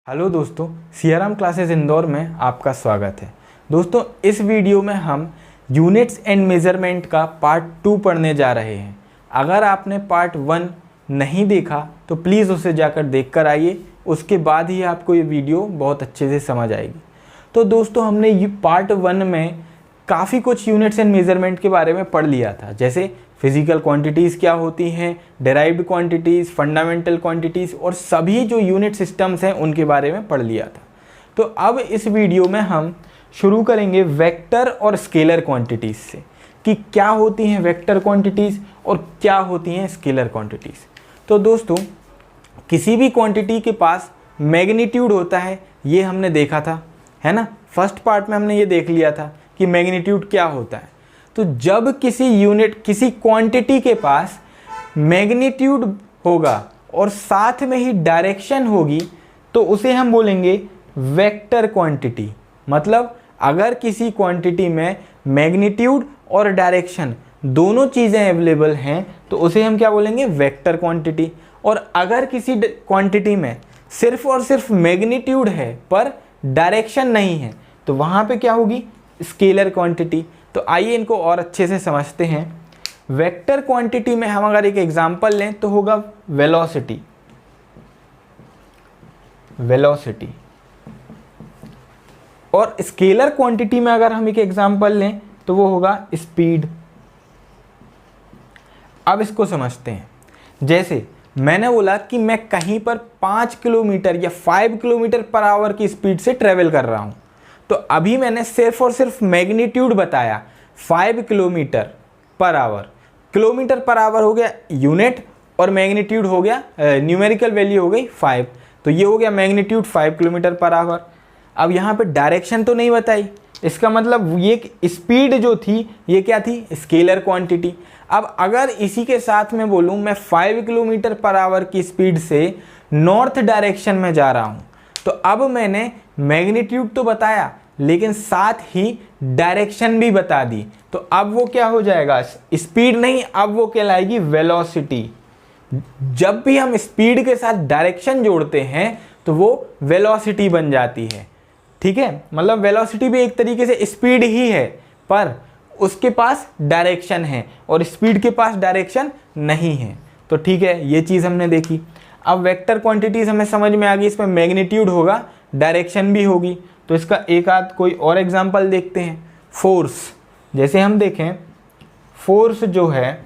Hello दोस्तों, CRM classes Indore में आपका स्वागत है। दोस्तों, इस वीडियो में हम यूनिट्स एंड मेजरमेंट का पार्ट 2 पढ़ने जा रहे हैं। अगर आपने पार्ट 1 नहीं देखा तो प्लीज़ उसे जाकर देख कर आइए, उसके बाद ही आपको ये वीडियो बहुत अच्छे से समझ आएगी। तो दोस्तों, हमने पार्ट 1 में काफ़ी कुछ यूनिट्स एंड मेजरमेंट के बारे में पढ़ लिया था, जैसे फिजिकल क्वांटिटीज़ क्या होती हैं, डेराइव्ड क्वांटिटीज़, फंडामेंटल क्वांटिटीज़ और सभी जो यूनिट सिस्टम्स हैं उनके बारे में पढ़ लिया था। तो अब इस वीडियो में हम शुरू करेंगे वेक्टर और स्केलर क्वांटिटीज़ से कि क्या होती हैं वेक्टर क्वांटिटीज़ और क्या होती हैं स्केलर क्वांटिटीज़। तो दोस्तों, किसी भी क्वांटिटी के पास मैग्नीट्यूड होता है, ये हमने देखा था, है ना। फर्स्ट पार्ट में हमने ये देख लिया था कि मैग्नीट्यूड क्या होता है। तो जब किसी क्वांटिटी के पास मैग्नीट्यूड होगा और साथ में ही डायरेक्शन होगी तो उसे हम बोलेंगे वेक्टर क्वांटिटी। मतलब अगर किसी क्वांटिटी में मैग्नीट्यूड और डायरेक्शन दोनों चीज़ें अवेलेबल हैं तो उसे हम क्या बोलेंगे, वेक्टर क्वांटिटी। और अगर किसी क्वांटिटी में सिर्फ और सिर्फ मैग्नीट्यूड है पर डायरेक्शन नहीं है तो वहाँ पे क्या होगी, स्केलर क्वांटिटी। तो आइए इनको और अच्छे से समझते हैं। वेक्टर क्वांटिटी में हम अगर एक एग्जांपल लें तो होगा वेलोसिटी। और स्केलर क्वांटिटी में अगर हम एक एग्जांपल लें तो वो होगा स्पीड। अब इसको समझते हैं। जैसे मैंने बोला कि मैं कहीं पर 5 किलोमीटर या 5 किलोमीटर पर आवर की स्पीड से ट्रेवल कर रहा हूं, तो अभी मैंने सिर्फ और सिर्फ मैग्नीट्यूड बताया 5 kilometre per hour. Kilometre per hour हो गया यूनिट और मैग्नीट्यूड हो गया न्यूमेरिकल वैल्यू हो गई 5, तो ये हो गया मैग्नीट्यूड 5 किलोमीटर पर आवर। अब यहाँ पे डायरेक्शन तो नहीं बताई, इसका मतलब ये स्पीड जो थी ये क्या थी, स्केलर क्वांटिटी। अब अगर इसी के साथ में बोलूँ मैं 5 किलोमीटर पर आवर की स्पीड से नॉर्थ डायरेक्शन में जा रहा हूँ, तो अब मैंने मैग्नीट्यूड तो बताया लेकिन साथ ही डायरेक्शन भी बता दी, तो अब वो क्या हो जाएगा, स्पीड नहीं, अब वो कहलाएगी वेलोसिटी। जब भी हम स्पीड के साथ डायरेक्शन जोड़ते हैं तो वो वेलोसिटी बन जाती है। ठीक है, मतलब वेलोसिटी भी एक तरीके से स्पीड ही है पर उसके पास डायरेक्शन है और स्पीड के पास डायरेक्शन नहीं है। तो ठीक है, ये चीज़ हमने देखी। अब वेक्टर क्वांटिटीज हमें समझ में आ गई, इसमें मैग्नीट्यूड होगा, डायरेक्शन भी होगी। तो इसका एक आध कोई और एग्जांपल देखते हैं। फोर्स, जैसे हम देखें फोर्स जो है,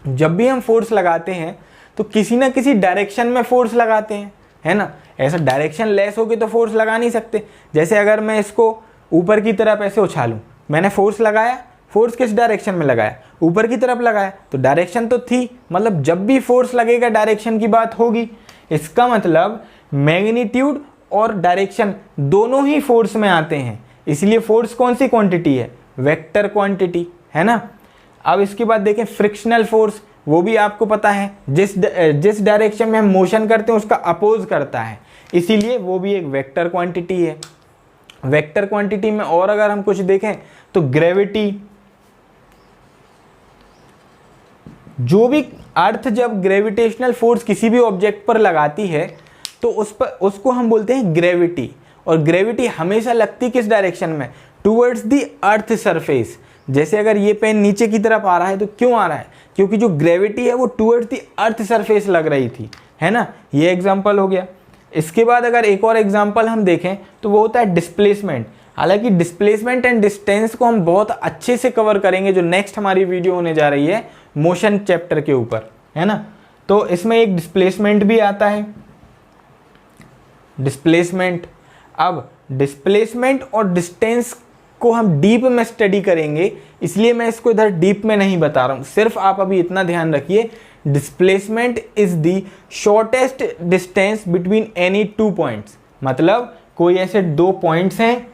जब भी हम फोर्स लगाते हैं तो किसी ना किसी डायरेक्शन में फोर्स लगाते हैं, है ना। ऐसा डायरेक्शन लेस होके तो फोर्स लगा नहीं सकते। जैसे अगर मैं इसको ऊपर की तरफ ऐसे उछालूं, मैंने फोर्स लगाया, फोर्स किस डायरेक्शन में लगाया, ऊपर की तरफ लगाया, तो डायरेक्शन तो थी, मतलब जब भी फोर्स लगेगा डायरेक्शन की बात होगी। इसका मतलब मैग्नीट्यूड और डायरेक्शन दोनों ही फोर्स में आते हैं, इसलिए फोर्स कौन सी क्वांटिटी है, वेक्टर क्वांटिटी, है ना। अब इसके बाद देखें फ्रिक्शनल फोर्स, वो भी आपको पता है जिस डायरेक्शन में हम मोशन करते हैं उसका अपोज करता है, इसीलिए वो भी एक वेक्टर क्वांटिटी है। वेक्टर क्वांटिटी में और अगर हम कुछ देखें तो ग्रेविटी, जो भी अर्थ जब ग्रेविटेशनल फोर्स किसी भी ऑब्जेक्ट पर लगाती है तो उसको हम बोलते हैं ग्रेविटी। और ग्रेविटी हमेशा लगती किस डायरेक्शन में, टुवर्ड्स द अर्थ सरफेस। जैसे अगर ये पेन नीचे की तरफ आ रहा है तो क्यों आ रहा है, क्योंकि जो ग्रेविटी है वो टुवर्ड्स द अर्थ सरफेस लग रही थी, है ना। ये एग्जांपल हो गया। इसके बाद अगर एक और एग्जांपल हम देखें तो वो होता है डिस्प्लेसमेंट। हालांकि डिस्प्लेसमेंट एंड डिस्टेंस को हम बहुत अच्छे से कवर करेंगे, जो नेक्स्ट हमारी वीडियो होने जा रही है मोशन चैप्टर के ऊपर, है ना। तो इसमें एक डिस्प्लेसमेंट भी आता है, डिस्प्लेसमेंट। अब डिस्प्लेसमेंट और डिस्टेंस को हम डीप में स्टडी करेंगे, इसलिए मैं इसको इधर डीप में नहीं बता रहा हूं। सिर्फ आप अभी इतना ध्यान रखिए, displacement is the shortest distance between any 2 points. मतलब कोई ऐसे 2 पॉइंट्स हैं,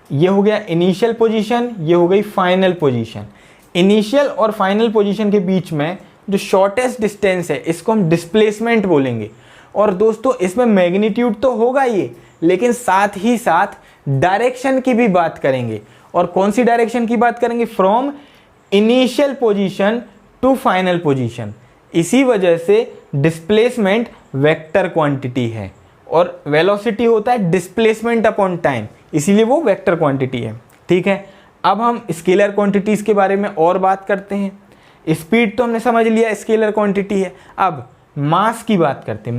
ये हो गया इनिशियल पोजीशन, ये हो गई फाइनल पोजीशन। इनिशियल और फाइनल पोजीशन के बीच में जो शॉर्टेस्ट डिस्टेंस है इसको हम डिस्प्लेसमेंट बोलेंगे। और दोस्तों, इसमें मैग्नीट्यूड तो होगा ये, लेकिन साथ ही साथ डायरेक्शन की भी बात करेंगे। और कौन सी डायरेक्शन की बात करेंगे, from initial position to final position. इसी वजह से डिस्प्लेसमेंट वेक्टर क्वांटिटी है और वेलोसिटी होता है डिस्प्लेसमेंट अपॉन टाइम, इसीलिए वो वेक्टर क्वांटिटी है। ठीक है, अब हम स्केलर क्वांटिटीज़ के बारे में और बात करते हैं। स्पीड तो हमने समझ लिया स्केलर क्वांटिटी है। अब मास की बात करते हैं।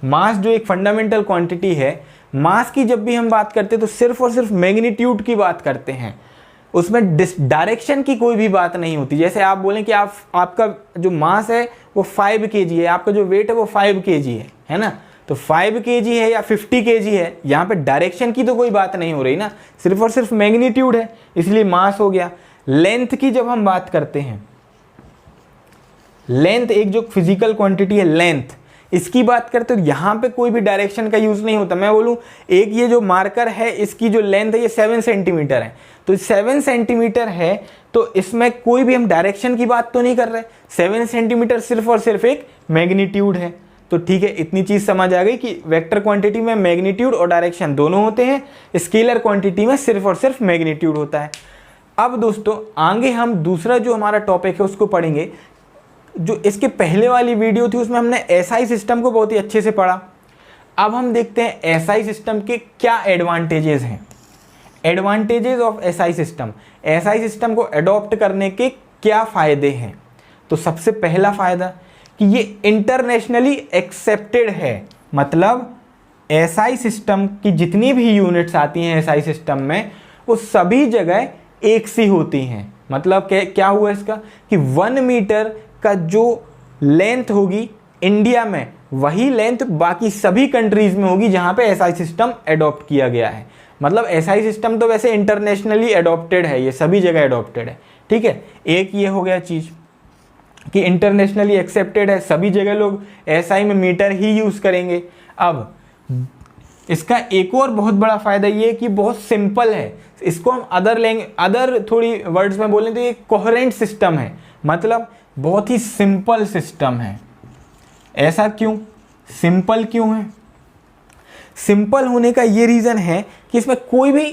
मास जो एक फंडामेंटल क्वांटिटी है, मास की जब भी हम बात करते हैं तो सिर्फ और सिर्फ मैग्नीट्यूड की बात करते हैं, उसमें डायरेक्शन की कोई भी बात नहीं होती। जैसे आप बोलें कि आपका जो मास है वो 5 kg है, आपका जो वेट है वो 5 kg है ना, तो 5 kg है या 50 kg है, यहाँ पे डायरेक्शन की तो कोई बात नहीं हो रही ना, सिर्फ और सिर्फ मैग्नीट्यूड है, इसलिए मास हो गया। लेंथ की जब हम बात करते हैं, लेंथ एक जो फिजिकल क्वांटिटी है लेंथ, इसकी बात करते हो, यहाँ पे कोई भी डायरेक्शन का यूज नहीं होता। मैं बोलूँ एक ये जो मार्कर है इसकी जो लेंथ है ये 7 सेंटीमीटर है, तो 7 सेंटीमीटर है तो इसमें कोई भी हम डायरेक्शन की बात तो नहीं कर रहे। 7 सेंटीमीटर सिर्फ और सिर्फ एक मैग्नीट्यूड है। तो ठीक है, इतनी चीज समझ आ गई कि वेक्टर क्वांटिटी में मैग्नीट्यूड और डायरेक्शन दोनों होते हैं, स्केलर क्वांटिटी में सिर्फ और सिर्फ मैग्नीट्यूड होता है। अब दोस्तों आगे हम दूसरा जो हमारा टॉपिक है उसको पढ़ेंगे। जो इसके पहले वाली वीडियो थी उसमें हमने एसआई सिस्टम को बहुत ही अच्छे से पढ़ा। अब हम देखते हैं एसआई सिस्टम के क्या एडवांटेजेस हैं, advantages of SI system, SI system को अडॉप्ट करने के क्या फ़ायदे हैं। तो सबसे पहला फ़ायदा कि ये इंटरनेशनली एक्सेप्टेड है, मतलब एसआई सिस्टम की जितनी भी यूनिट्स आती हैं एसआई सिस्टम में वो सभी जगह एक सी होती हैं। मतलब क्या हुआ इसका कि 1 मीटर का जो लेंथ होगी इंडिया में वही लेंथ बाकी सभी कंट्रीज में होगी जहां पे एसआई सिस्टम अडॉप्ट किया गया है। मतलब एसआई सिस्टम तो वैसे इंटरनेशनली अडॉप्टेड है, ये सभी जगह अडॉप्टेड है। ठीक है, एक ये हो गया चीज कि इंटरनेशनली एक्सेप्टेड है, सभी जगह लोग एसआई में मीटर ही यूज करेंगे। अब इसका एक और बहुत बड़ा फायदा ये है कि बहुत सिंपल है। इसको हम अदर थोड़ी वर्ड्स में बोलें तो ये कोहेरेंट सिस्टम है, मतलब बहुत ही सिंपल सिस्टम है। ऐसा क्यों, सिंपल क्यों है? सिंपल होने का ये रीज़न है कि इसमें कोई भी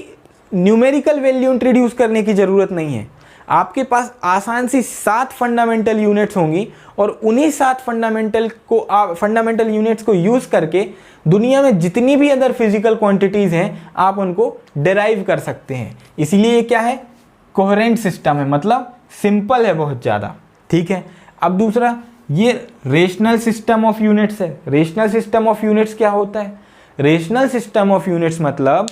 न्यूमेरिकल वैल्यू इंट्रोड्यूस करने की ज़रूरत नहीं है। आपके पास आसान सी 7 फंडामेंटल यूनिट्स होंगी और उन्हीं 7 फंडामेंटल यूनिट्स को यूज़ करके दुनिया में जितनी भी अदर फिजिकल क्वांटिटीज़ हैं आप उनको डिराइव कर सकते हैं। इसीलिए ये क्या है, कोहेरेंट सिस्टम है, मतलब सिंपल है बहुत ज़्यादा। ठीक है, अब दूसरा ये रेशनल सिस्टम ऑफ यूनिट्स है। रेशनल सिस्टम ऑफ यूनिट्स क्या होता है? रेशनल सिस्टम ऑफ यूनिट्स मतलब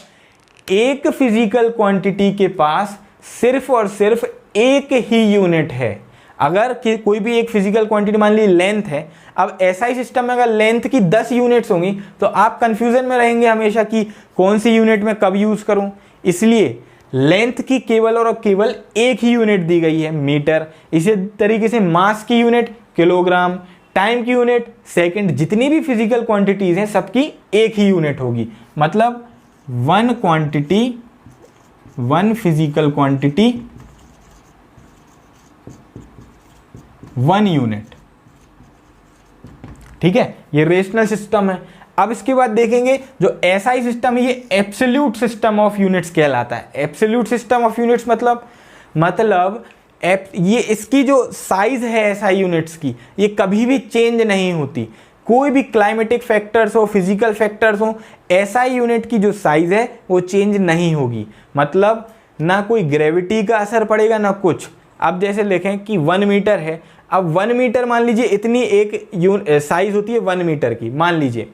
एक फिजिकल क्वांटिटी के पास सिर्फ और सिर्फ एक ही यूनिट है। अगर कोई भी एक फिजिकल क्वांटिटी मान ली लेंथ है, अब एसआई सिस्टम में अगर लेंथ की 10 यूनिट्स होंगी तो आप कंफ्यूजन में रहेंगे हमेशा कि कौन सी यूनिट में कब यूज करूं। इसलिए लेंथ की केवल और केवल एक ही यूनिट दी गई है, मीटर। इसी तरीके से मास की यूनिट किलोग्राम, टाइम की यूनिट सेकंड, जितनी भी फिजिकल क्वांटिटीज हैं सबकी एक ही यूनिट होगी। मतलब one quantity, one physical quantity, one unit. ठीक है, ये रेशनल सिस्टम है। अब इसके बाद देखेंगे जो एसआई सिस्टम है ये एब्सोल्यूट सिस्टम ऑफ यूनिट्स कहलाता है। एब्सोल्यूट सिस्टम ऑफ यूनिट्स मतलब ये इसकी जो साइज है एसआई यूनिट्स की ये कभी भी चेंज नहीं होती। कोई भी क्लाइमेटिक फैक्टर्स हो, फिजिकल फैक्टर्स हो, एसआई यूनिट की जो साइज है वो चेंज नहीं होगी। मतलब ना कोई ग्रेविटी का असर पड़ेगा ना कुछ। अब जैसे देखें कि 1 मीटर है, अब 1 मीटर मान लीजिए इतनी एक साइज होती है 1 मीटर की मान लीजिए,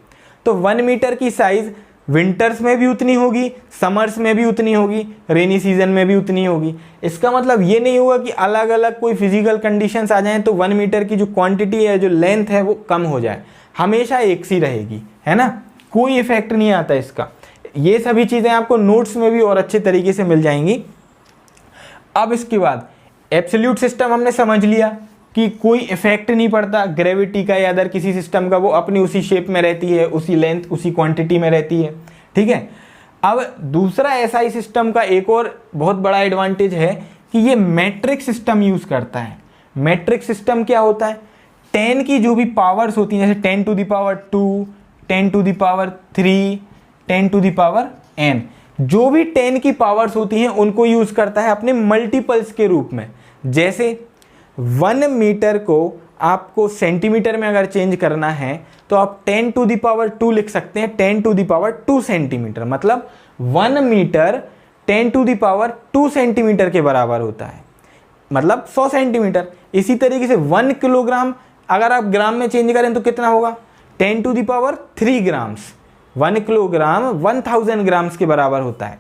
तो 1 मीटर की साइज विंटर्स में भी उतनी होगी, समर्स में भी उतनी होगी, रेनी सीजन में भी उतनी होगी। इसका मतलब ये नहीं होगा कि अलग अलग कोई फिजिकल कंडीशंस आ जाएं तो 1 मीटर की जो क्वांटिटी है, जो लेंथ है वो कम हो जाए, हमेशा एक सी रहेगी, है ना, कोई इफेक्ट नहीं आता इसका। ये सभी चीज़ें आपको नोट्स में भी और अच्छे तरीके से मिल जाएंगी। अब इसके बाद एब्सोल्यूट सिस्टम हमने समझ लिया कि कोई इफेक्ट नहीं पड़ता ग्रेविटी का या अदर किसी सिस्टम का, वो अपनी उसी शेप में रहती है, उसी लेंथ उसी क्वांटिटी में रहती है। ठीक है, अब दूसरा एसआई सिस्टम का एक और बहुत बड़ा एडवांटेज है कि ये मैट्रिक सिस्टम यूज करता है। मैट्रिक सिस्टम क्या होता है? 10 की जो भी पावर्स होती हैं, जैसे 10 to the power 2, 10 to the power 3, 10 to the power n, जो भी 10 की पावर्स होती हैं उनको यूज करता है अपने मल्टीपल्स के रूप में। जैसे 1 मीटर को आपको सेंटीमीटर में अगर चेंज करना है तो आप 10 टू द पावर 2 लिख सकते हैं, 10 टू द पावर 2 सेंटीमीटर, मतलब 1 metre 10 to the power 2 centimetre के बराबर होता है, मतलब 100 सेंटीमीटर। इसी तरीके से 1 किलोग्राम अगर आप ग्राम में चेंज करें तो कितना होगा, 10 to the power 3 grams. 1 kilogram 1000 grams के बराबर होता है।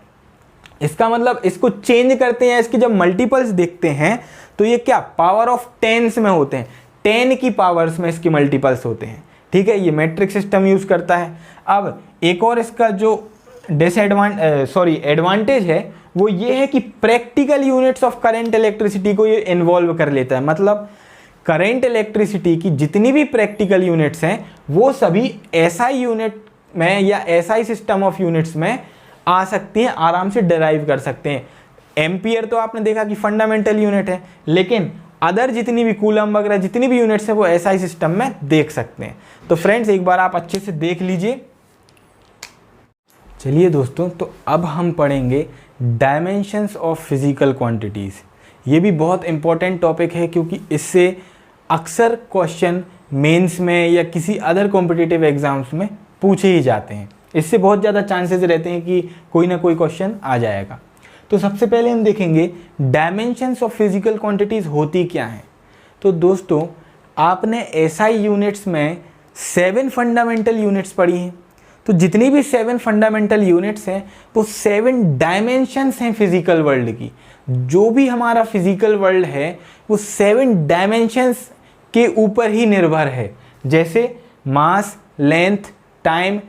इसका मतलब इसको चेंज करते हैं, इसके जब मल्टीपल्स देखते हैं तो ये क्या पावर ऑफ 10s में होते हैं, 10 की पावर्स में इसके मल्टीपल्स होते हैं। ठीक है, ये मैट्रिक सिस्टम यूज करता है। अब एक और इसका जो एडवांटेज है वो ये है कि practical units of current electricity को ये इन्वॉल्व कर लेता है। मतलब करंट इलेक्ट्रिसिटी की जितनी भी प्रैक्टिकल यूनिट्स हैं वो सभी एसआई यूनिट में या एसआई सिस्टम ऑफ यूनिट्स में आ सकती हैं, आराम से डिराइव कर सकते हैं। एम्पियर तो आपने देखा कि फंडामेंटल यूनिट है, लेकिन अदर जितनी भी कूलम वगैरह जितनी भी यूनिट्स हैं वो एसआई सिस्टम में देख सकते हैं। तो फ्रेंड्स एक बार आप अच्छे से देख लीजिए। चलिए दोस्तों, तो अब हम पढ़ेंगे डायमेंशंस ऑफ फिजिकल क्वांटिटीज़। ये भी बहुत इंपॉर्टेंट टॉपिक है क्योंकि इससे अक्सर क्वेश्चन मेंस में या किसी अदर कॉम्पिटिटिव एग्जाम्स में पूछे ही जाते हैं। इससे बहुत ज़्यादा चांसेस रहते हैं कि कोई ना कोई क्वेश्चन आ जाएगा। तो सबसे पहले हम देखेंगे डायमेंशंस ऑफ फिजिकल क्वांटिटीज़ होती क्या हैं। तो दोस्तों आपने एसआई यूनिट्स में 7 फंडामेंटल यूनिट्स पढ़ी हैं। तो जितनी भी 7 फंडामेंटल यूनिट्स हैं वो 7 डायमेंशंस हैं फिजिकल वर्ल्ड की। जो भी हमारा फिजिकल वर्ल्ड है वो 7 डायमेंशंस के ऊपर ही निर्भर है, जैसे मास, लेंथ, टाइम,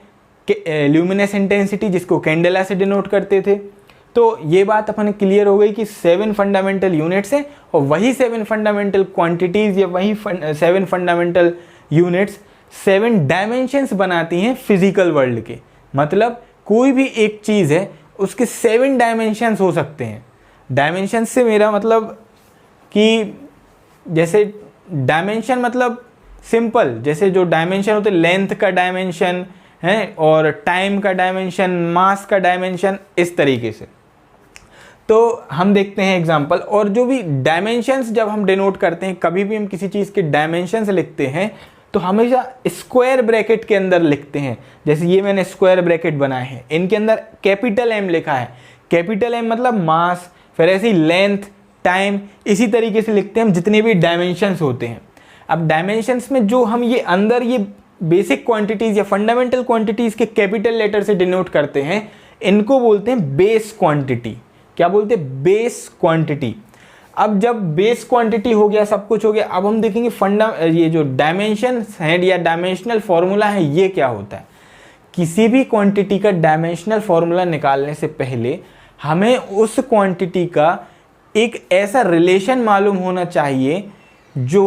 ल्यूमिनेस इंटेंसिटी जिसको कैंडेला से डिनोट करते थे। तो ये बात अपन क्लियर हो गई कि 7 फंडामेंटल यूनिट्स हैं और वही 7 फंडामेंटल क्वांटिटीज़ या वही 7 फंडामेंटल यूनिट्स 7 डायमेंशंस बनाती हैं फिजिकल वर्ल्ड के। मतलब कोई भी एक चीज़ है उसके 7 डायमेंशंस हो सकते हैं। डायमेंशंस से मेरा मतलब कि जैसे डायमेंशन मतलब सिंपल, जैसे जो डायमेंशन होते हैं लेंथ का डायमेंशन है और टाइम का डायमेंशन, मास का डायमेंशन, इस तरीके से। तो हम देखते हैं एग्जांपल। और जो भी डायमेंशंस जब हम डिनोट करते हैं, कभी भी हम किसी चीज़ के डायमेंशंस लिखते हैं तो हमेशा स्क्वायर ब्रैकेट के अंदर लिखते हैं। जैसे ये मैंने स्क्वायर ब्रैकेट बनाए हैं, इनके अंदर कैपिटल M लिखा है। कैपिटल M मतलब मास, फिर ऐसे ही लेंथ, टाइम, इसी तरीके से लिखते हैं हम जितने भी डायमेंशंस होते हैं। अब डायमेंशंस में जो हम ये अंदर ये बेसिक क्वांटिटीज़ या फंडामेंटल क्वांटिटीज़ के कैपिटल लेटर से डिनोट करते हैं, इनको बोलते हैं बेस क्वांटिटी। क्या बोलते हैं? Base quantity. अब जब बेस क्वांटिटी हो गया, सब कुछ हो गया, अब हम देखेंगे ये जो डायमेंशन है या डायमेंशनल फॉर्मूला है ये क्या होता है। किसी भी क्वांटिटी का डायमेंशनल फॉर्मूला निकालने से पहले हमें उस क्वांटिटी का एक ऐसा रिलेशन मालूम होना चाहिए जो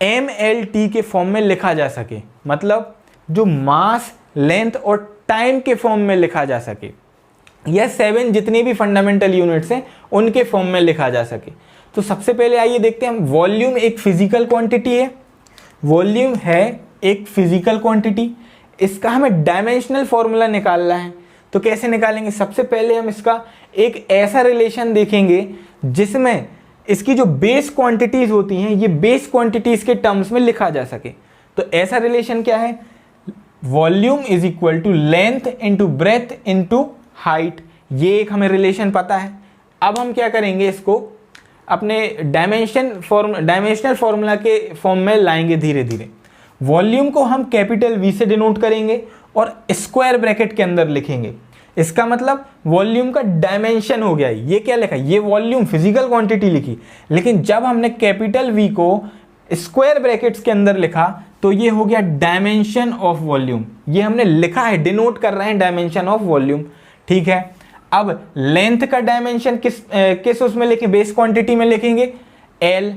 MLT के फॉर्म में लिखा जा सके, मतलब जो मास, लेंथ और टाइम के फॉर्म में लिखा जा सके, या 7 जितने भी फंडामेंटल यूनिट्स हैं उनके फॉर्म में लिखा जा सके। तो सबसे पहले आइए देखते हैं हम। वॉल्यूम एक फिजिकल क्वांटिटी है। वॉल्यूम है एक फिजिकल क्वांटिटी, इसका हमें डायमेंशनल फॉर्मूला निकालना है। तो कैसे निकालेंगे? सबसे पहले हम इसका एक ऐसा रिलेशन देखेंगे जिसमें इसकी जो बेस क्वांटिटीज होती हैं ये बेस क्वांटिटीज के टर्म्स में लिखा जा सके। तो ऐसा रिलेशन क्या है? Volume is equal to length into breadth into height. ये एक हमें रिलेशन पता है। अब हम क्या करेंगे, इसको अपने डायमेंशनल फॉर्मूला के फॉर्म में लाएंगे धीरे धीरे। वॉल्यूम को हम कैपिटल V से डिनोट करेंगे और स्क्वायर ब्रैकेट के अंदर लिखेंगे। इसका मतलब वॉल्यूम का डायमेंशन हो गया। ये क्या लिखा? ये वॉल्यूम फिजिकल क्वांटिटी लिखी, लेकिन जब हमने कैपिटल V को स्क्वायर ब्रैकेट्स के अंदर लिखा तो ये हो गया डायमेंशन ऑफ वॉल्यूम। ये हमने लिखा है, डिनोट कर रहे हैं डायमेंशन ऑफ वॉल्यूम। ठीक है। अब लेंथ का डायमेंशन किस उसमें लिखें? बेस क्वांटिटी में लिखेंगे। L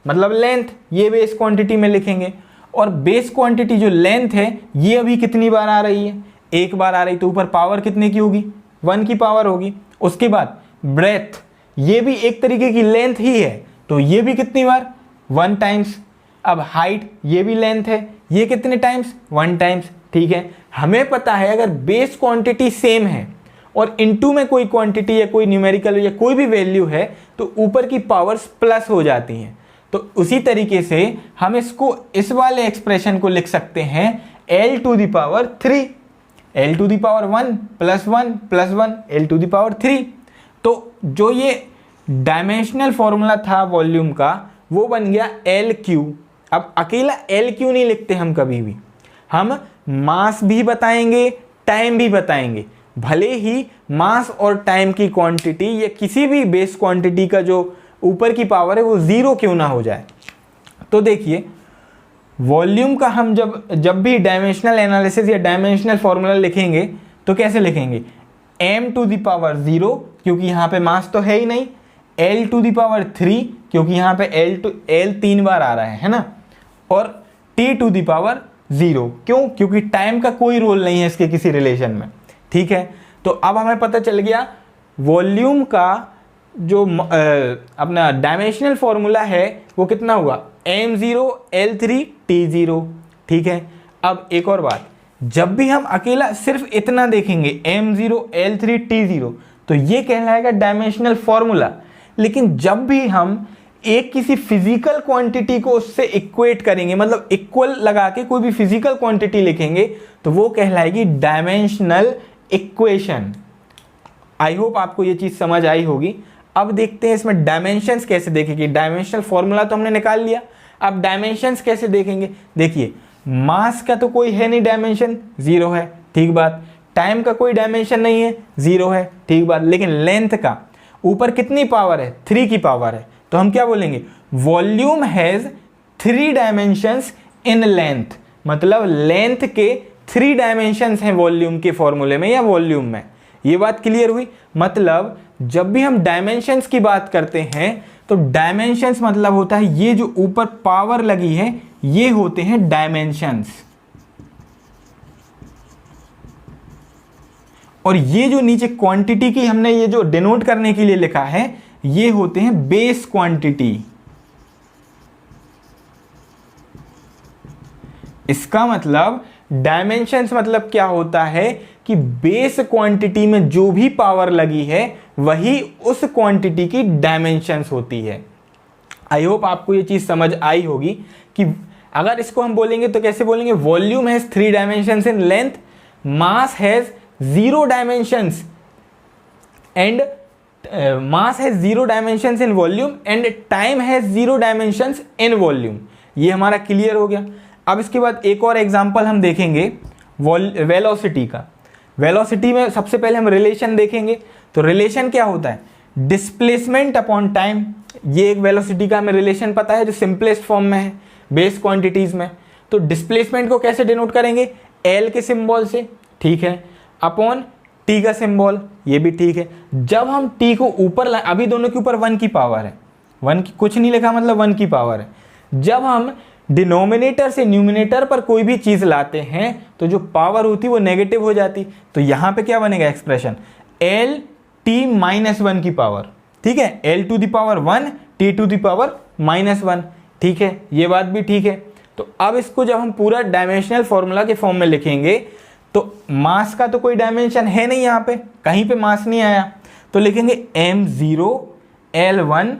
मतलब लेंथ, ये बेस क्वांटिटी में लिखेंगे। और बेस क्वांटिटी जो लेंथ है ये अभी कितनी बार आ रही है? एक बार आ रही, तो ऊपर पावर कितने की होगी? 1 की पावर होगी। उसके बाद ब्रेथ, ये भी एक तरीके की लेंथ ही है, तो ये भी कितनी बार? 1 टाइम्स। अब हाइट, ये भी लेंथ है, ये कितने टाइम्स? 1 टाइम्स। ठीक है। हमें पता है अगर बेस क्वांटिटी सेम है और इनटू में कोई क्वांटिटी या कोई न्यूमेरिकल या कोई भी वैल्यू है तो ऊपर की पावर्स प्लस हो जाती हैं। तो उसी तरीके से हम इसको इस वाले एक्सप्रेशन को लिख सकते हैं l to the power 3, l to the power 1 plus 1 plus 1 l to the power 3। तो जो ये डायमेंशनल फॉर्मूला था वॉल्यूम का वो बन गया एल क्यू। अब अकेला एल क्यू नहीं लिखते हम कभी भी, हम मास भी बताएंगे, टाइम भी बताएंगे। भले ही मास और टाइम की क्वांटिटी या किसी भी बेस क्वांटिटी का जो ऊपर की पावर है वो जीरो क्यों ना हो जाए। तो देखिए वॉल्यूम का हम जब भी डायमेंशनल एनालिसिस या डायमेंशनल फॉर्मूला लिखेंगे तो कैसे लिखेंगे, m टू द पावर 0 क्योंकि यहाँ पे मास तो है ही नहीं, l टू द पावर 3 क्योंकि यहाँ पे l 3 बार आ रहा है ना, और t टू द पावर 0 क्यों, क्योंकि टाइम का कोई रोल नहीं है इसके किसी रिलेशन में। ठीक है, तो अब हमें पता चल गया वॉल्यूम का जो अपना डायमेंशनल फॉर्मूला है वो कितना हुआ, m0 l3 t0। ठीक है, अब एक और बात, जब भी हम अकेला सिर्फ इतना देखेंगे m0 l3 t0 तो ये कहलाएगा डायमेंशनल फॉर्मूला। लेकिन जब भी हम एक किसी फिजिकल क्वांटिटी को उससे इक्वेट करेंगे, मतलब इक्वल लगा के कोई भी फिजिकल क्वांटिटी लिखेंगे तो वो कहलाएगी डायमेंशनल इक्वेशन। आई होप आपको ये चीज समझ आई होगी। अब देखते हैं इसमें डायमेंशंस कैसे देखेंगे। डायमेंशनल फॉर्मूला तो हमने निकाल लिया, अब डायमेंशंस कैसे देखेंगे। देखिए मास का तो कोई है नहीं डायमेंशन, जीरो है, ठीक बात। टाइम का कोई डायमेंशन नहीं है, जीरो है, ठीक बात। लेकिन लेंथ का ऊपर कितनी पावर है, 3 की पावर है, तो हम क्या बोलेंगे, volume has 3 dimensions in length. मतलब लेंथ के 3 डायमेंशंस हैं वॉल्यूम के फॉर्मूले में या वॉल्यूम में। ये बात क्लियर हुई। मतलब जब भी हम डायमेंशंस की बात करते हैं तो डायमेंशंस मतलब होता है ये जो ऊपर पावर लगी है ये होते हैं डायमेंशंस, और ये जो नीचे क्वांटिटी की हमने ये जो डिनोट करने के लिए लिखा है ये होते हैं बेस क्वांटिटी। इसका मतलब डायमेंशंस मतलब क्या होता है कि बेस क्वांटिटी में जो भी पावर लगी है वही उस क्वांटिटी की डायमेंशंस होती है। आई होप आपको ये चीज समझ आई होगी कि अगर इसको हम बोलेंगे तो कैसे बोलेंगे, volume has 3 dimensions in length, mass has 0 dimensions and mass has 0 dimensions in volume and time has 0 dimensions in volume. ये हमारा क्लियर हो गया। अब इसके बाद एक और एग्जांपल हम देखेंगे वेलोसिटी का। वेलोसिटी में सबसे पहले हम रिलेशन देखेंगे। तो रिलेशन क्या होता है, डिस्प्लेसमेंट अपॉन टाइम। ये एक वेलोसिटी का हमें रिलेशन पता है जो सिंपलेस्ट फॉर्म में है बेस क्वांटिटीज में। तो डिस्प्लेसमेंट को कैसे डिनोट करेंगे, एल के सिंबल से, ठीक है, अपॉन टी का सिंबल, ये भी ठीक है। जब हम टी को ऊपर लाए, अभी दोनों के ऊपर 1 की पावर है, 1 की कुछ नहीं लिखा मतलब 1 की पावर है। जब हम डिनोमिनेटर से न्यूमिनेटर पर कोई भी चीज लाते हैं तो जो पावर होती वो नेगेटिव हो जाती। तो यहां पे क्या बनेगा एक्सप्रेशन, एल टी माइनस 1 की पावर, ठीक है, L to the power 1 T to the power -1, ठीक है, ये बात भी ठीक है। तो अब इसको जब हम पूरा डायमेंशनल फॉर्मूला के फॉर्म में लिखेंगे तो मास का तो कोई डायमेंशन है नहीं, यहाँ पे कहीं पे मास नहीं आया, तो लिखेंगे m0 l1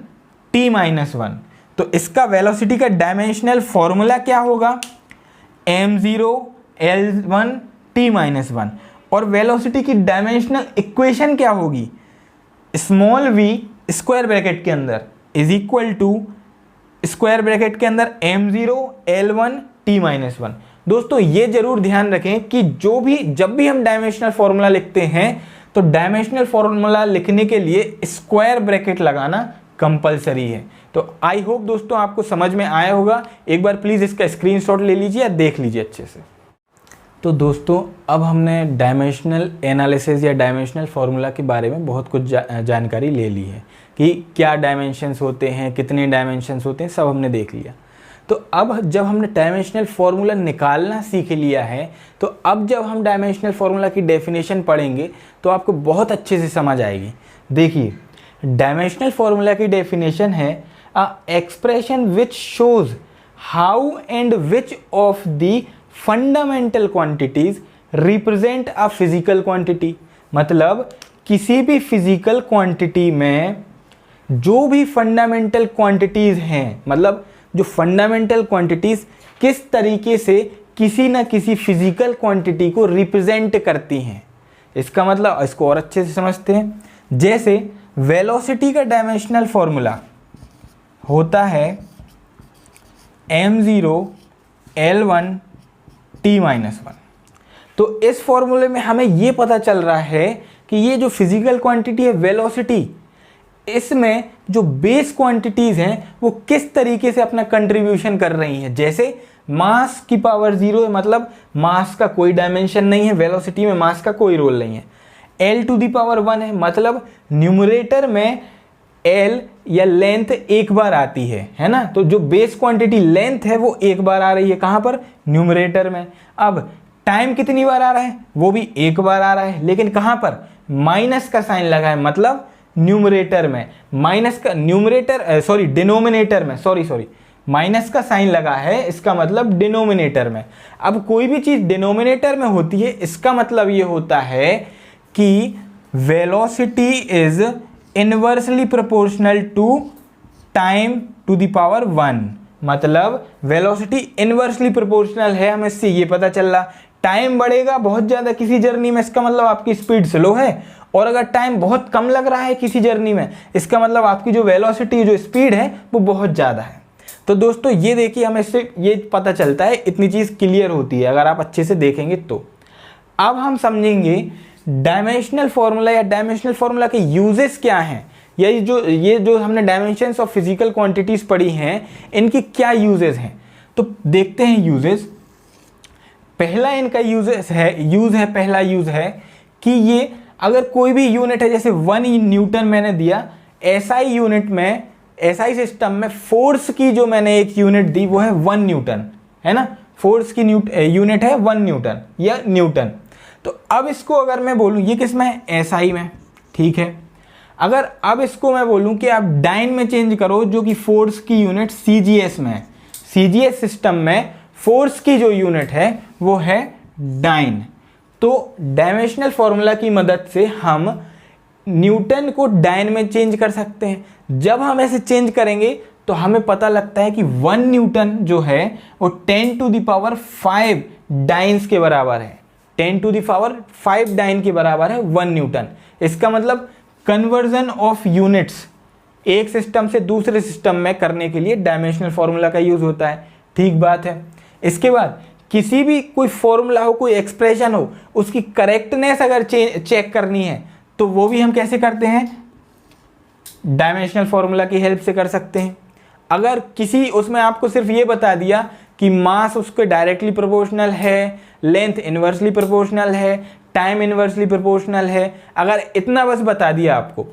t-1। तो इसका वेलोसिटी का डायमेंशनल फॉर्मूला क्या होगा, m0 l1 t-1। और वेलोसिटी की डायमेंशनल इक्वेशन क्या होगी, स्मॉल v स्क्वायर ब्रैकेट के अंदर is equal to square bracket के अंदर m0 l1 t-1। दोस्तों ये जरूर ध्यान रखें कि जब भी हम डायमेंशनल फॉर्मूला लिखते हैं तो डायमेंशनल फॉर्मूला लिखने के लिए स्क्वायर ब्रैकेट लगाना कंपलसरी है। तो आई होप दोस्तों आपको समझ में आया होगा। एक बार प्लीज़ इसका स्क्रीनशॉट ले लीजिए या देख लीजिए अच्छे से। तो दोस्तों अब हमने डायमेंशनल एनालिसिस या डायमेंशनल फार्मूला के बारे में बहुत कुछ जानकारी ले ली है कि क्या डायमेंशंस होते हैं, कितने डायमेंशंस होते हैं, सब हमने देख लिया। तो अब जब हमने डायमेंशनल फार्मूला निकालना सीख लिया है तो अब जब हम डायमेंशनल फार्मूला की डेफिनेशन पढ़ेंगे तो आपको बहुत अच्छे से समझ आएगी। देखिए डायमेंशनल फार्मूला की डेफिनेशन है अ expression which shows how and which of the fundamental quantities represent a physical quantity. मतलब किसी भी फिजिकल क्वांटिटी में जो भी फंडामेंटल क्वांटिटीज़ हैं, मतलब जो फंडामेंटल क्वांटिटीज़ किस तरीके से किसी न किसी फिजिकल क्वांटिटी को रिप्रेजेंट करती हैं। इसका मतलब इसको और अच्छे से समझते हैं। जैसे वेलोसिटी का डायमेंशनल फॉर्मूला होता है m0 L1 t-1। तो इस फॉर्मूले में हमें ये पता चल रहा है कि ये जो फिजिकल क्वांटिटी है वेलोसिटी, इसमें जो बेस क्वांटिटीज़ हैं वो किस तरीके से अपना कंट्रीब्यूशन कर रही हैं। जैसे मास की पावर 0 है, मतलब मास का कोई डायमेंशन नहीं है, वेलोसिटी में मास का कोई रोल नहीं है। L⁻1 है, मतलब न्यूमरेटर में L या लेंथ एक बार आती है ना। तो जो बेस क्वांटिटी लेंथ है वो एक बार आ रही है, कहाँ पर, न्यूमरेटर में। अब टाइम कितनी बार आ रहा है, वो भी एक बार आ रहा है, लेकिन कहाँ पर, माइनस का साइन लगा है, मतलब न्यूमरेटर में। माइनस का न्यूमरेटर सॉरी डिनोमिनेटर में, सॉरी माइनस का साइन लगा है, इसका मतलब डिनोमिनेटर में। अब कोई भी चीज़ डिनोमिनेटर में होती है, इसका मतलब ये होता है कि velocity is inversely proportional to time to the power 1, मतलब वेलोसिटी इनवर्सली प्रोपोर्शनल है। हमें इससे ये पता चल रहा, टाइम बढ़ेगा बहुत ज़्यादा किसी जर्नी में, इसका मतलब आपकी स्पीड स्लो है, और अगर टाइम बहुत कम लग रहा है किसी जर्नी में, इसका मतलब आपकी जो वेलोसिटी, जो स्पीड है, वो बहुत ज़्यादा है। तो दोस्तों ये देखिए, हमें इससे ये पता चलता है, इतनी चीज़ क्लियर होती है अगर आप अच्छे से देखेंगे तो। अब हम समझेंगे डायमेंशनल फॉर्मूला या डायमेंशनल फॉर्मूला के यूजेस क्या हैं, या ये जो हमने डायमेंशंस ऑफ फिजिकल क्वांटिटीज़ पढ़ी हैं, इनकी क्या यूजेस हैं। तो देखते हैं यूजेस। पहला इनका यूज है पहला यूज है कि ये अगर कोई भी यूनिट है, जैसे 1 न्यूटन मैंने दिया, एसआई यूनिट में, एसआई सिस्टम में फोर्स की जो मैंने एक यूनिट दी वो है 1 न्यूटन, है ना। फोर्स की यूनिट है 1 न्यूटन या न्यूटन। तो अब इसको अगर मैं बोलूँ, ये किस में है, एसआई में, ठीक है। अगर अब इसको मैं बोलूँ कि आप डाइन में चेंज करो, जो कि फोर्स की यूनिट सीजीएस में है, सीजीएस सिस्टम में फोर्स की जो यूनिट है वो है डाइन। तो डायमेंशनल फॉर्मूला की मदद से हम न्यूटन को डाइन में चेंज कर सकते हैं। जब हम ऐसे चेंज करेंगे तो हमें पता लगता है कि 1 न्यूटन जो है वो 10⁵ डाइन्स के बराबर है। 10⁵ डाइन के बराबर है 1 न्यूटन। इसका मतलब कन्वर्जन ऑफ यूनिट्स एक सिस्टम से दूसरे सिस्टम में करने के लिए डायमेंशनल फॉर्मूला का यूज होता है, ठीक बात है। इसके बाद किसी भी कोई फॉर्मूला हो, कोई एक्सप्रेशन हो, उसकी करेक्टनेस अगर चेक करनी है तो वो भी हम कैसे करते हैं, डायमेंशनल फॉर्मूला की हेल्प से कर सकते हैं। अगर किसी उसमें आपको सिर्फ ये बता दिया कि मास उसके डायरेक्टली प्रोपोर्शनल है, लेंथ इन्वर्सली प्रोपोर्शनल है, टाइम इन्वर्सली प्रोपोर्शनल है, अगर इतना बस बता दिया आपको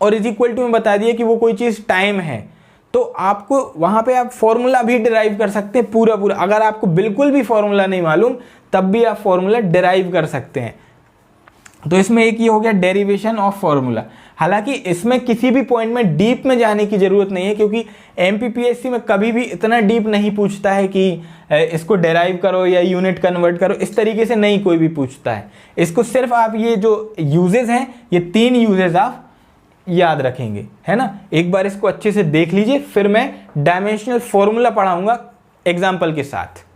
और इज इक्वल टू में बता दिया कि वो कोई चीज़ टाइम है, तो आपको वहाँ पे आप फॉर्मूला भी डिराइव कर सकते हैं पूरा। अगर आपको बिल्कुल भी फॉर्मूला नहीं मालूम तब भी आप फॉर्मूला डिराइव कर सकते हैं। तो इसमें एक ये हो गया डेरिवेशन ऑफ फॉर्मूला। हालांकि इसमें किसी भी पॉइंट में डीप में जाने की ज़रूरत नहीं है, क्योंकि एमपीपीएससी में कभी भी इतना डीप नहीं पूछता है कि इसको डेराइव करो या यूनिट कन्वर्ट करो, इस तरीके से नहीं कोई भी पूछता है। इसको सिर्फ आप ये जो यूजेस हैं, ये 3 यूजेस आप याद रखेंगे, है ना। एक बार इसको अच्छे से देख लीजिए, फिर मैं डायमेंशनल फॉर्मूला पढ़ाऊंगा एग्जाम्पल के साथ।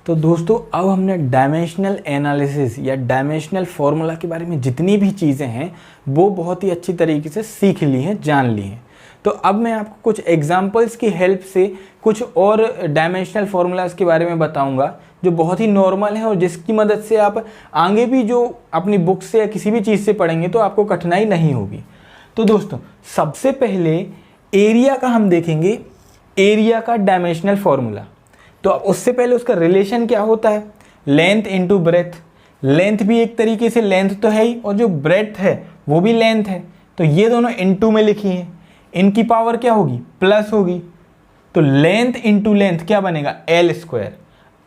तो दोस्तों अब हमने डायमेंशनल एनालिसिस या डायमेंशनल फॉर्मूला के बारे में जितनी भी चीज़ें हैं वो बहुत ही अच्छी तरीके से सीख ली हैं, जान ली हैं। तो अब मैं आपको कुछ एग्जाम्पल्स की हेल्प से कुछ और डायमेंशनल फार्मूलाज के बारे में बताऊंगा जो बहुत ही नॉर्मल है और जिसकी मदद से आप आगे भी जो अपनी बुक से या किसी भी चीज़ से पढ़ेंगे तो आपको कठिनाई नहीं होगी। तो दोस्तों सबसे पहले एरिया का हम देखेंगे, एरिया का डायमेंशनल फार्मूला। तो उससे पहले उसका रिलेशन क्या होता है, लेंथ इनटू ब्रेथ। लेंथ भी एक तरीके से लेंथ तो है ही और जो ब्रेथ है वो भी लेंथ है, तो ये दोनों इनटू में लिखी हैं, इनकी पावर क्या होगी, प्लस होगी। तो लेंथ इनटू लेंथ क्या बनेगा, एल स्क्वायर।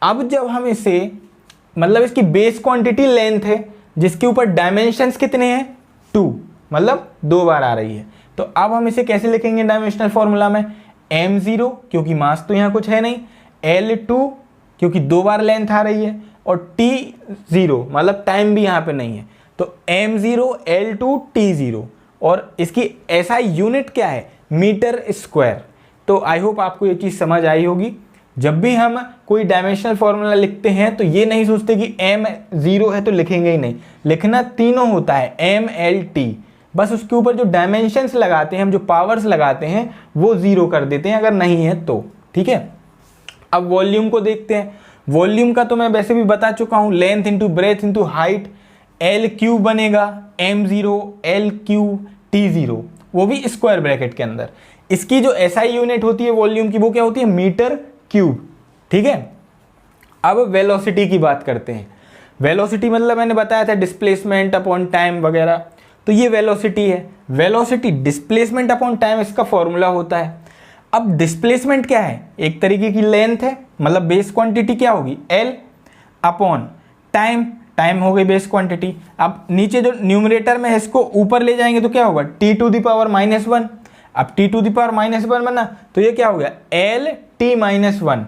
अब जब हम इसे मतलब इसकी बेस क्वांटिटी लेंथ है जिसके ऊपर डायमेंशंस कितने हैं, 2, मतलब 2 बार आ रही है। तो अब हम इसे कैसे लिखेंगे डायमेंशनल फॉर्मूला में, m0 क्योंकि मास तो यहाँ कुछ है नहीं, L2 क्योंकि 2 बार लेंथ आ रही है और T0 मतलब टाइम भी यहाँ पे नहीं है। तो m0 L2 T0 और इसकी एसआई यूनिट क्या है, मीटर स्क्वायर। तो आई होप आपको ये चीज़ समझ आई होगी। जब भी हम कोई डायमेंशनल फॉर्मूला लिखते हैं तो ये नहीं सोचते कि m 0 है तो लिखेंगे ही नहीं, लिखना तीनों होता है m l t, बस उसके ऊपर जो डायमेंशंस लगाते हैं हम, जो पावर्स लगाते हैं वो 0 कर देते हैं अगर नहीं है तो, ठीक है। अब वॉल्यूम को देखते हैं। वॉल्यूम का तो मैं वैसे भी बता चुका हूँ, length into breadth into height, L cube बनेगा m0 l क्यूब t0, वो भी स्क्वायर ब्रैकेट के अंदर। इसकी जो एसआई यूनिट होती है वॉल्यूम की वो क्या होती है, मीटर क्यूब, ठीक है। अब वेलोसिटी की बात करते हैं। वेलोसिटी मतलब मैंने बताया था डिस्प्लेसमेंट अपॉन टाइम वगैरह, तो ये वेलोसिटी है। वेलोसिटी डिस्प्लेसमेंट अपॉन टाइम इसका फॉर्मूला होता है। अब डिस्प्लेसमेंट क्या है, एक तरीके की लेंथ है, मतलब बेस क्वांटिटी क्या होगी l अपॉन टाइम, टाइम हो गई बेस क्वांटिटी। अब नीचे जो न्यूमरेटर में है इसको ऊपर ले जाएंगे तो क्या होगा, t⁻⁻1। अब t⁻⁻1 बना तो ये क्या हो गया, l t-1।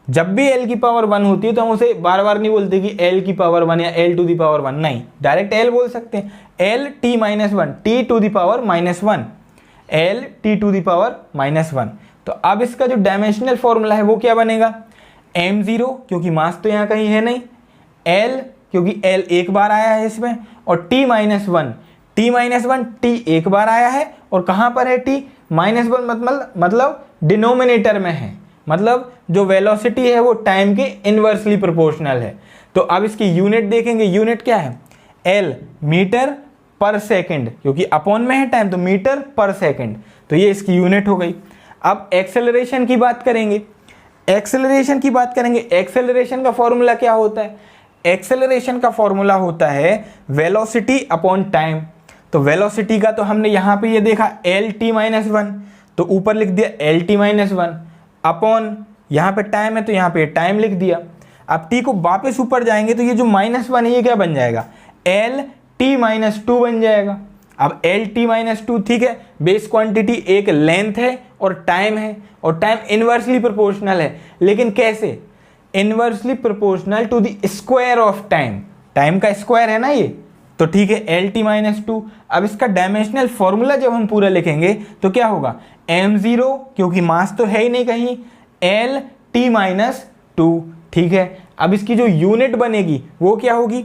जब भी l की पावर 1 होती है तो हम उसे बार बार नहीं बोलते कि l की पावर 1 या l⁻1, नहीं, डायरेक्ट l बोल सकते हैं, l t-1, t⁻⁻1, l t⁻⁻1। तो अब इसका जो डायमेंशनल फॉर्मूला है वो क्या बनेगा, m0 क्योंकि मास तो यहाँ कहीं है नहीं, l क्योंकि l एक बार आया है इसमें, और t-1, t-1 t एक बार आया है, और कहाँ पर है t-1 मतलब डिनोमिनेटर में है, मतलब जो वेलोसिटी है वो टाइम के इनवर्सली प्रोपोर्शनल है। तो अब इसकी यूनिट देखेंगे, यूनिट क्या है, l मीटर पर सेकंड, क्योंकि अपॉन में है टाइम तो मीटर पर सेकंड, तो ये इसकी यूनिट हो गई। अब एक्सेलरेशन की बात करेंगे। एक्सेलरेशन का फॉर्मूला क्या होता है, एक्सेलरेशन का फॉर्मूला होता है वेलोसिटी अपॉन टाइम। तो वेलोसिटी का तो हमने यहाँ पे ये देखा l_t-1, तो ऊपर लिख दिया l_t-1 अपॉन, यहाँ पे टाइम है तो यहाँ पे टाइम लिख दिया। अब t को वापस ऊपर जाएंगे तो ये जो -1 है ये क्या बन जाएगा, l_t-2 बन जाएगा। अब l_t-2, ठीक है, बेस क्वांटिटी एक लेंथ है और टाइम है, और टाइम इनवर्सली प्रोपोर्शनल है, लेकिन कैसे, inversely proportional to the square of time, time का स्क्वायर है ना ये, तो ठीक है l_t-2। अब इसका डायमेंशनल फॉर्मूला जब हम पूरा लिखेंगे तो क्या होगा, m0 क्योंकि मास तो है ही नहीं कहीं, l_t-2, ठीक है। अब इसकी जो यूनिट बनेगी वो क्या होगी,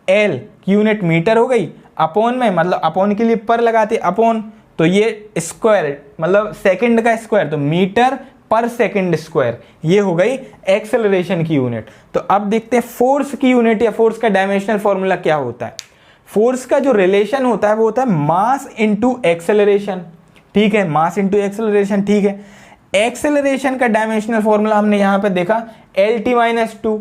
l की यूनिट मीटर हो गई, अपॉन में मतलब अपॉन के लिए पर लगाते अपॉन, तो ये स्क्वायर मतलब सेकंड का स्क्वायर, तो मीटर पर सेकंड स्क्वायर, ये हो गई एक्सेलरेशन की यूनिट। तो अब देखते हैं फोर्स की यूनिट या फोर्स का डायमेंशनल फॉर्मूला क्या होता है। फोर्स का जो रिलेशन होता है वो होता है मास इंटू एक्सेलरेशन, ठीक है, मास इंटू एक्सेलरेशन, ठीक है। एक्सेलरेशन का डायमेंशनल फॉर्मूला हमने यहाँ पे देखा l_t-2,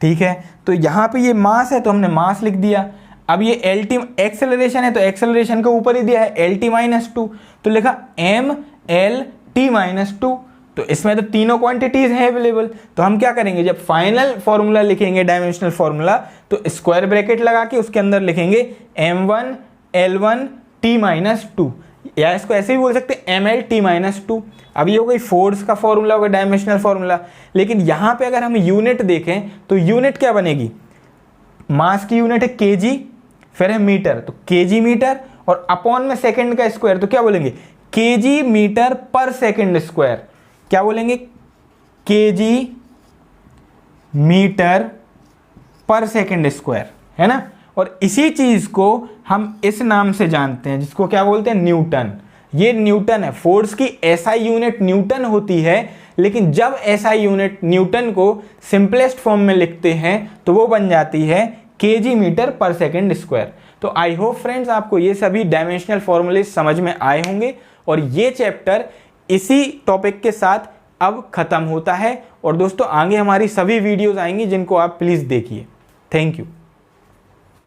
ठीक है, तो यहाँ पे ये मास है तो हमने मास लिख दिया। अब ये एक्सेलरेशन है तो एक्सेलरेशन के ऊपर ही दिया है l_t-2, तो लिखा m_l_t-2। तो इसमें तो तीनों क्वांटिटीज हैं अवेलेबल, तो हम क्या करेंगे, जब फाइनल फॉर्मूला लिखेंगे डायमेंशनल फॉर्मूला तो स्क्वायर ब्रैकेट लगा के उसके अंदर लिखेंगे m1 l1 t-2, या इसको ऐसे भी बोल सकते हैं ml_t-2। अब ये हो गई फोर्स का फॉर्मूला, होगा डायमेंशनल फॉर्मूला। लेकिन यहाँ पे अगर हम यूनिट देखें तो यूनिट क्या बनेगी, मास की यूनिट है kg, फिर है मीटर, तो kg मीटर, और अपॉन में सेकंड का स्क्वायर, तो क्या बोलेंगे kg मीटर पर सेकंड स्क्वायर, क्या बोलेंगे kg मीटर पर सेकंड स्क्वायर, है ना। और इसी चीज को हम इस नाम से जानते हैं जिसको क्या बोलते हैं, न्यूटन। ये न्यूटन है, फोर्स की एसआई यूनिट न्यूटन होती है, लेकिन जब एसआई यूनिट न्यूटन को सिंपलेस्ट फॉर्म में लिखते हैं तो वो बन जाती है kg मीटर पर सेकंड स्क्वायर। तो आई होप फ्रेंड्स आपको ये सभी डायमेंशनल फॉर्मूले समझ में आए होंगे, और ये चैप्टर इसी टॉपिक के साथ अब खत्म होता है। और दोस्तों आगे हमारी सभी वीडियोस आएंगी जिनको आप प्लीज़ देखिए। Thank you.